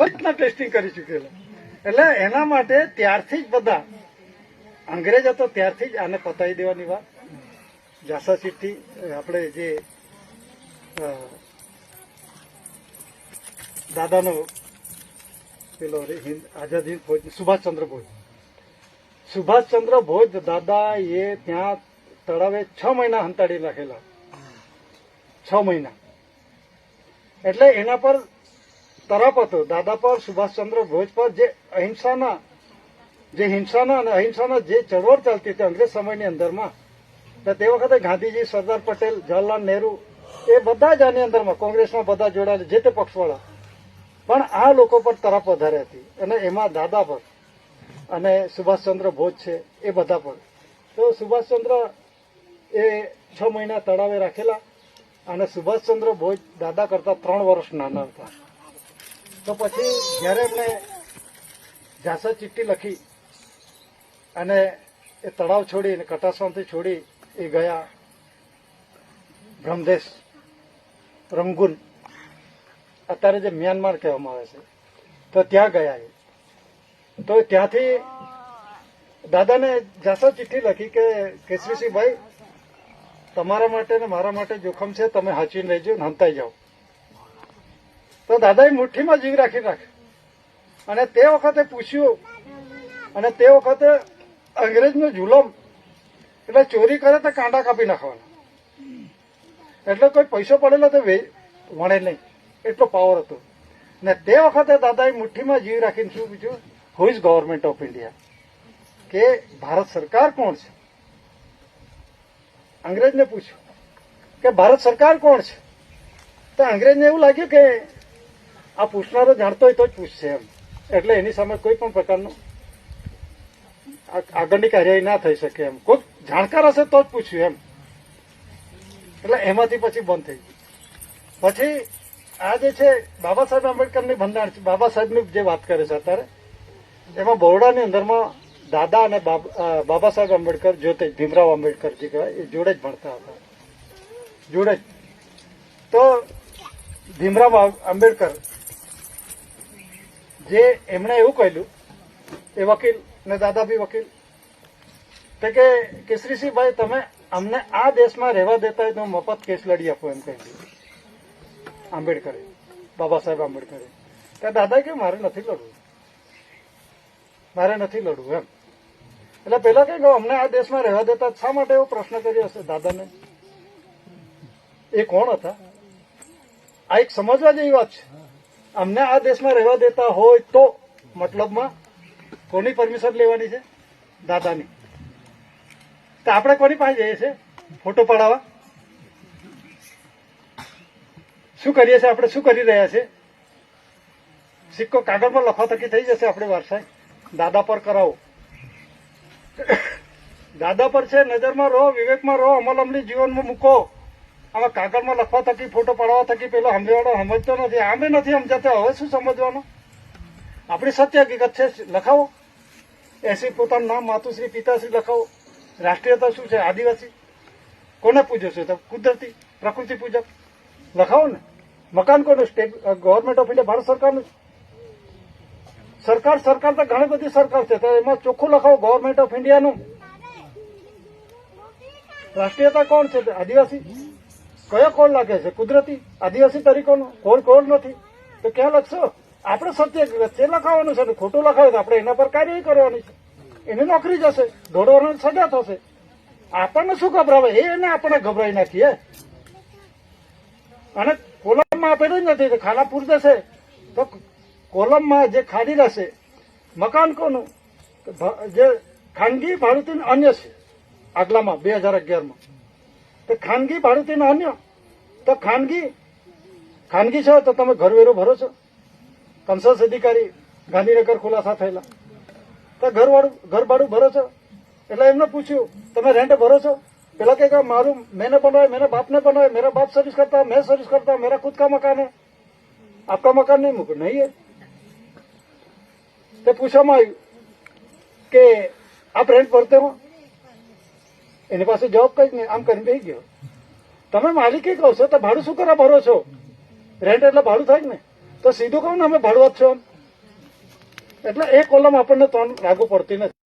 મફતના testing કરી ચૂકેલા. એટલે એના માટે ત્યારથી જ બધા અંગ્રેજ હતો ત્યારથી જ આને પતાવી દેવાની વાત. જાસા ચિઠ્ઠી આપણે જે દાદાનો પેલો આઝાદ હિન્દ ફૌજ સુભાષચંદ્ર બોઝ દાદા એ ત્યાં તળાવે 6 મહિના હંતાડી રાખેલા. 6 મહિના એટલે એના પર તરફ હતો દાદા પર, સુભાષચંદ્ર બોઝ પર, જે હિંસાના અને અહિંસાના જે ચળવળ ચાલતી હતી અંગ્રેજ સમયની અંદરમાં. તે વખતે ગાંધીજી, સરદાર પટેલ, જવાહરલાલ નહેરુ એ બધા જ આની અંદરમાં કોંગ્રેસમાં બધા જોડાયેલા જે તે પક્ષવાળા, પણ આ લોકો પર તરફ વધારે હતી અને એમાં દાદા પર અને સુભાષચંદ્ર બોઝ છે એ બધા પર. તો સુભાષચંદ્ર એ 6 મહિના તળાવે રાખેલા અને સુભાષચંદ્ર બોઝ દાદા કરતા 3 વર્ષ નાના હતા. તો પછી જ્યારે એમણે જાસા ચિઠ્ઠી લખી અને એ તળાવ છોડી અને કટાસમાંથી છોડી એ ગયા બ્રહ્મદેશ, રંગૂન, અત્યારે જે મ્યાનમાર કહેવામાં આવે છે, તો ત્યાં ગયા. તો ત્યાંથી દાદાને જાસા ચિઠ્ઠી લખી કે કેસરીસિંહભાઈ, તમારા માટે ને મારા માટે જોખમ છે, તમે હાચવીને રહેજો ને હંતાઈ જાઓ. તો દાદાએ મુઠ્ઠીમાં જીવ રાખે અને તે વખતે પૂછ્યું, અને તે વખતે અંગ્રેજનો જુલમ એટલે ચોરી કરે તો કાંડા કાપી નાખવાના, એટલે કોઈ પૈસો પડેલો તો વણે નહીં, એટલો પાવર હતો. ને તે વખતે દાદાએ મુઠ્ઠીમાં જીવ રાખીને શું પૂછ્યું, who is government of India, કે ભારત સરકાર કોણ છે. અંગ્રેજને પૂછ્યું કે ભારત સરકાર કોણ છે. તો અંગ્રેજને એવું લાગ્યું કે આ પૂછનારો જાણતો હોય તો જ પૂછશે એમ, એટલે એની સામે કોઈ પણ પ્રકારનું આગળની કાર્યવાહી ના થઈ શકે એમ, કોઈ જાણકાર હશે તો જ પૂછ્યું એમ. એટલે એમાંથી પછી બંધ થઈ ગયું. પછી આ જે છે બાબા સાહેબ આંબેડકરની બંધારણ છે, બાબા સાહેબની જે વાત કરે છે અત્યારે, એમાં બરોડાની અંદરમાં દાદા અને બાબા સાહેબ આંબેડકર, જોતે ભીમરાવ આંબેડકર જે કહેવાય, એ જોડે જ ભણતા હતા, જોડે જ. તો ભીમરાવ આંબેડકર જે એમણે એવું કહ્યું, એ વકીલ ને દાદા બી વકીલ, તે કે કેસરીસિંહભાઈ, તમે અમને આ દેશમાં રહેવા દેતા હોય તો મફત કેસ લડી આપો એમ કહી દીધું આંબેડકરે, બાબા સાહેબ આંબેડકરે. ત્યાં દાદાએ કહ્યું મારે નથી લડવું એમ. એટલે પેલા કઈ કહ્યું અમને આ દેશમાં રહેવા દેતા, શા માટે એવો પ્રશ્ન કર્યો હશે દાદાને, એ કોણ હતા? આ એક સમજવા જેવી વાત છે. અમને આ દેશમાં રહેવા દેતા હોય તો મતલબમાં કોની પરમિશન લેવાની છે? દાદાની. તો આપણે કોની પાસે જઈએ છીએ ફોટો પડાવવા? શું કરીએ છીએ આપણે? શું કરી રહ્યા છે? સિક્કો કાગળમાં લખવા થકી થઈ જશે આપણે વારસાઈ. દાદા પર કરાવો, દાદા પર છે, નજરમાં રહો, વિવેકમાં રહો, અમલ અમલી જીવનમાં મૂકો. આમાં કાગળમાં લખવા થકી, ફોટો પડાવવા થકી પેલો સમજવાનો સમજતો નથી, આમે નથી સમજાતો, હવે શું સમજવાનું? આપણી સત્ય હકીકત છે, લખાવો. એસી પોતાનું નામ, માતુશ્રી, પિતાશ્રી લખાવો. રાષ્ટ્રીયતા શું છે? આદિવાસી. કોને પૂજો છો? તો કુદરતી, પ્રકૃતિ પૂજક લખાવો ને. મકાન કોનું? State government of India, Bharat સરકારનું. સરકાર તો ઘણી બધી સરકાર છે, તો એમાં ચોખ્ખું લખાવો ગવર્મેન્ટ ઓફ ઇન્ડિયાનું. રાષ્ટ્રીયતા કોણ છે? આદિવાસી. કયો કોડ લાગે છે? કુદરતી, આદિવાસી તરીકોનો. કોડ નથી તો ક્યાં લખશો? આપણે સત્ય છે લખાવવાનું છે, ખોટું લખાવે તો આપણે એના પર કાર્યવાહી કરવાની છે. એની નોકરી જશે, દોડવાની સજા થશે. આપણને શું ગભરાવે? એને આપણે ગભરાઈ નાખીએ. અને કોલમમાં આપેલું જ નથી, ખાના પૂર જશે તો કોલમમાં જે ખાલી રહેશે, મકાન કોનું? જે ખાનગી ભાડુતી અન્ય છે. આગલામાં 2011માં તો ખાનગી ભાડુતી અન્ય. તો ખાનગી છો તો તમે ઘરવેરો ભરો છો? કન્સલ્સ અધિકારી ગાંધીનગર ખુલાસા થયેલા, તો ઘર ભાડું ભરો છો? એટલે એમને પૂછ્યું તમે રેન્ટ ભરો છો? પેલા કે મારું मैंने बनवाया, मेरे बाप ने बनवाया, मेरा बाप सर्विस करता है, मैं सर्विस करता हूं, मेरा खुद का मकान है, आपका मकान नहीं है. तो पूछવામાં આવ્યું કે આપ રેન્ટ ભરતે હો? એની પાસે જવાબ કઈ નહીં, આમ કરીને બેસી ગયો. તમે માલિકી કહો છો તો ભાડું શું કરવા ભરો છો? રેન્ટ એટલે ભાડું થાય ને. તો સીધું કહું ને અમે ભાડુઆત છો. એટલે એ કોલમ આપણને ત્રણ લાગુ પડતી નથી.